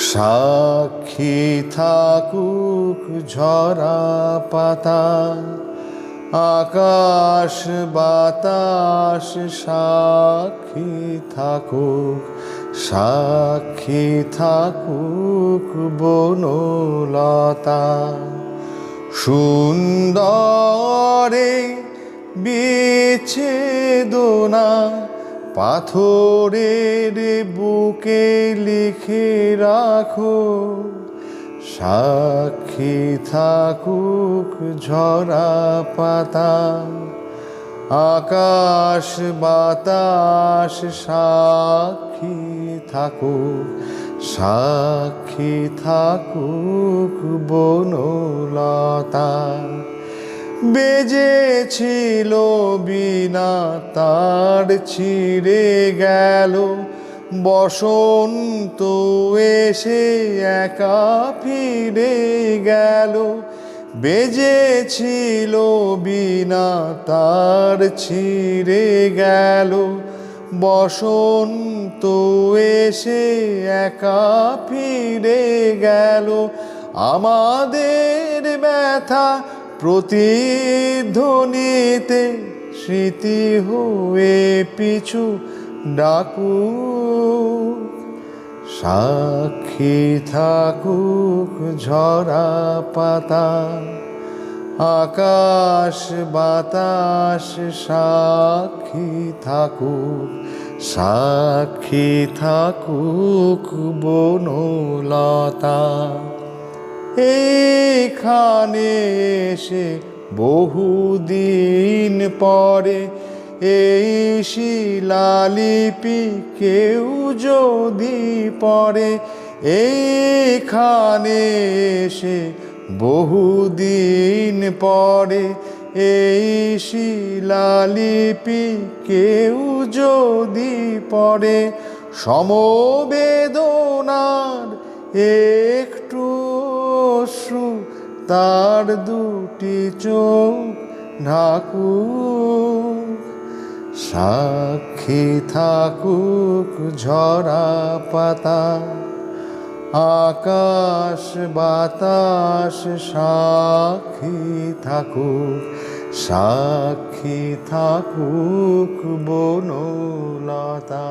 সাক্ষী থাকুক ঝরা পাতা, আকাশ বাতাস সাক্ষী থাকুক, সাক্ষী থাকুক বনলতা। সুন্দরে বিচ্ছেদনা পাথরের বুকে লিখে রাখো, সাক্ষী থাকুক ঝরা পাতা, আকাশ বাতাস সাক্ষী থাকুক, সাক্ষী থাকুক বনলতা। বেজেছিল বীণা তার ছিঁড়ে গেল, বসন্ত এসে একা ফিরে গেল। বেজেছিল বীণা তার ছিঁড়ে গেল, বসন্ত এসে একা ফিরে গেল। আমাদের ব্যথা প্রতিধ্বনিতে স্মৃতি হয়ে পিছু ডাকুক, সাক্ষী থাকুক ঝরা পাতা, আকাশ বাতাস সাক্ষী থাকুক, সাক্ষী থাকুক বনলতা। এইখানে এসে বহুদিন পরে এই শিলালিপি কেউ যদি পড়ে, এইখানে এসে বহুদিন পরে এই শিলালিপি কেউ যদি পড়ে, সমবেদনার একটু অশ্রু তার দুটি চোখ ঢাকুক, সাক্ষী থাকুক ঝরা পাতা, আকাশ বাতাস সাক্ষী থাকুক, সাক্ষী থাকুক বনলতা।